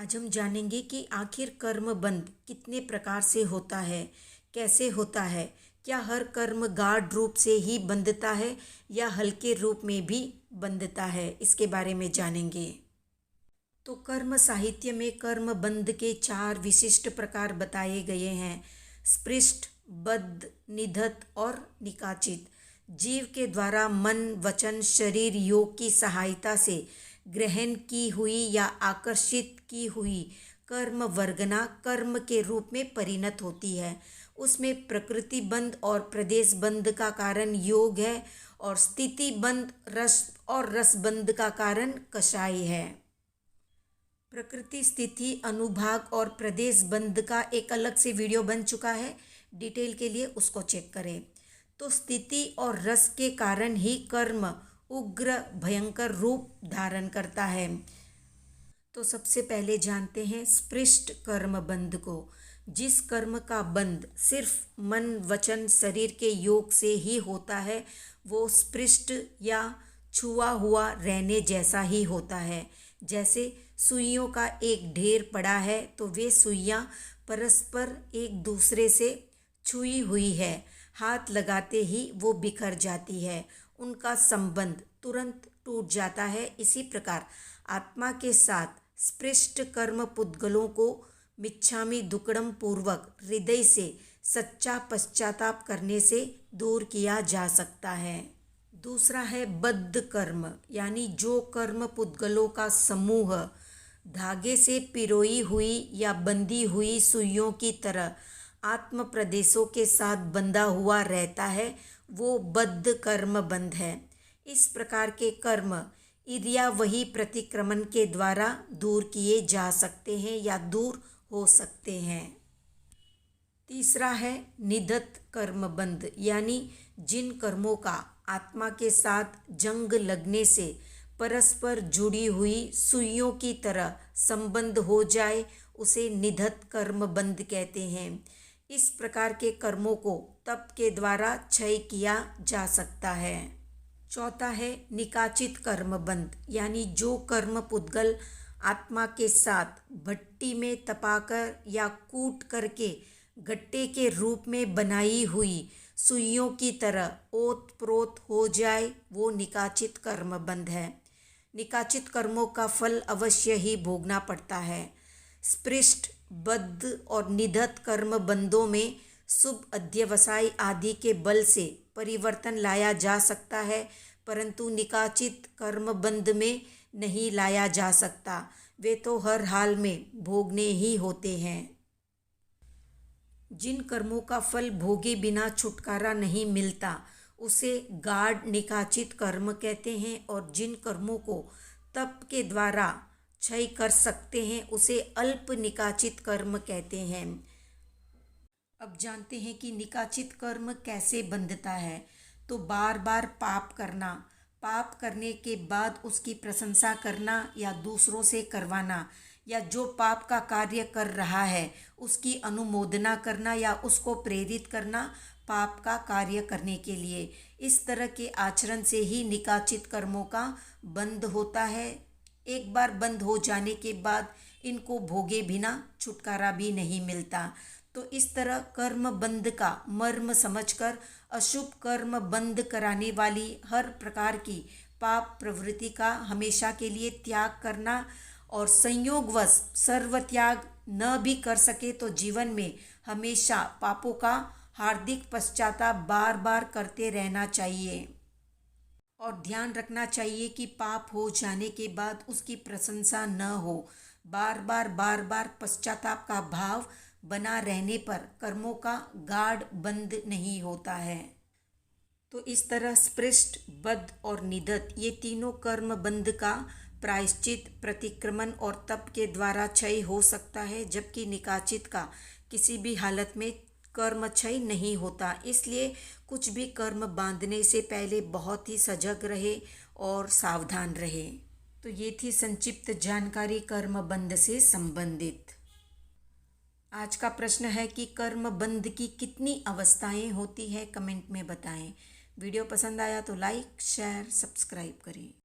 आज हम जानेंगे कि आखिर कर्म बंध कितने प्रकार से होता है, कैसे होता है, क्या हर कर्म गाढ़ रूप से ही बंधता है या हल्के रूप में भी बंधता है, इसके बारे में जानेंगे। तो कर्म साहित्य में कर्म बंध के 4 विशिष्ट प्रकार बताए गए हैं: स्पृष्ट, बद्ध, निधत और निकाचित। जीव के द्वारा मन, वचन, शरीर, योग की सहायता से ग्रहण की हुई या आकर्षित की हुई कर्म वर्गना कर्म के रूप में परिणत होती है। उसमें प्रकृति बंध और प्रदेश बंध का कारण योग है और स्थिति बंध रस बंध का कारण कषाय है। प्रकृति, स्थिति, अनुभाग और प्रदेश बंध का एक अलग से वीडियो बन चुका है, डिटेल के लिए उसको चेक करें। तो स्थिति और रस के कारण ही कर्म उग्र भयंकर रूप धारण करता है। तो सबसे पहले जानते हैं स्पृष्ट कर्म बंध को। जिस कर्म का बंध सिर्फ मन, वचन, शरीर के योग से ही होता है वो स्पृष्ट या छुआ हुआ रहने जैसा ही होता है। जैसे सुइयों का एक ढेर पड़ा है तो वे सुइयां परस्पर एक दूसरे से छुई हुई है, हाथ लगाते ही वो बिखर जाती है, उनका संबंध तुरंत टूट जाता है। इसी प्रकार आत्मा के साथ स्पृष्ट कर्म पुद्गलों को मिच्छामि दुक्कडम पूर्वक हृदय से सच्चा पश्चाताप करने से दूर किया जा सकता है। दूसरा है बद्ध कर्म, यानी जो कर्म पुद्गलों का समूह धागे से पिरोई हुई या बंधी हुई सुइयों की तरह आत्म प्रदेशों के साथ बंधा हुआ रहता है, वो बद्ध कर्म बंध है। इस प्रकार के कर्म इर्यावही प्रतिक्रमण के द्वारा दूर किए जा सकते हैं या दूर हो सकते हैं। तीसरा है निधत कर्म बंध, यानी जिन कर्मों का आत्मा के साथ जंग लगने से परस्पर जुड़ी हुई सुइयों की तरह संबंध हो जाए उसे निधत कर्म बंध कहते हैं। इस प्रकार के कर्मों को तप के द्वारा क्षय किया जा सकता है। चौथा है निकाचित कर्म बंध, यानी जो कर्म पुद्गल आत्मा के साथ भट्टी में तपाकर या कूट करके गट्टे के रूप में बनाई हुई सुइयों की तरह ओत प्रोत हो जाए वो निकाचित कर्म बंध है। निकाचित कर्मों का फल अवश्य ही भोगना पड़ता है। स्पृष्ट, बद्ध और निधत कर्म बंधों में शुभ अध्यवसाय आदि के बल से परिवर्तन लाया जा सकता है, परंतु निकाचित कर्म बंध में नहीं लाया जा सकता। वे तो हर हाल में भोगने ही होते हैं। जिन कर्मों का फल भोगे बिना छुटकारा नहीं मिलता उसे गाढ़ निकाचित कर्म कहते हैं, और जिन कर्मों को तप के द्वारा क्षय कर सकते हैं उसे अल्प निकाचित कर्म कहते हैं। अब जानते हैं कि निकाचित कर्म कैसे बंधता है। तो बार बार पाप करना, पाप करने के बाद उसकी प्रशंसा करना या दूसरों से करवाना, या जो पाप का कार्य कर रहा है उसकी अनुमोदना करना या उसको प्रेरित करना पाप का कार्य करने के लिए, इस तरह के आचरण से ही निकाचित कर्मों का बंध होता है। एक बार बंद हो जाने के बाद इनको भोगे बिना छुटकारा भी नहीं मिलता। तो इस तरह कर्म बंध का मर्म समझकर अशुभ कर्म बंद कराने वाली हर प्रकार की पाप प्रवृत्ति का हमेशा के लिए त्याग करना, और संयोगवश सर्व त्याग न भी कर सके तो जीवन में हमेशा पापों का हार्दिक पश्चाताप बार बार करते रहना चाहिए। और ध्यान रखना चाहिए कि पाप हो जाने के बाद उसकी प्रशंसा न हो। बार बार पश्चाताप का भाव बना रहने पर कर्मों का गाढ़ बंध नहीं होता है। तो इस तरह स्पृष्ट, बद्ध और निधत ये तीनों कर्म बंध का प्रायश्चित, प्रतिक्रमण और तप के द्वारा क्षय हो सकता है, जबकि निकाचित का किसी भी हालत में कर्म क्षय नहीं होता। इसलिए कुछ भी कर्म बांधने से पहले बहुत ही सजग रहे और सावधान रहे। तो ये थी संक्षिप्त जानकारी कर्म बंध से संबंधित। आज का प्रश्न है कि कर्म बंध की कितनी अवस्थाएं होती है, कमेंट में बताएं। वीडियो पसंद आया तो लाइक, शेयर, सब्सक्राइब करें।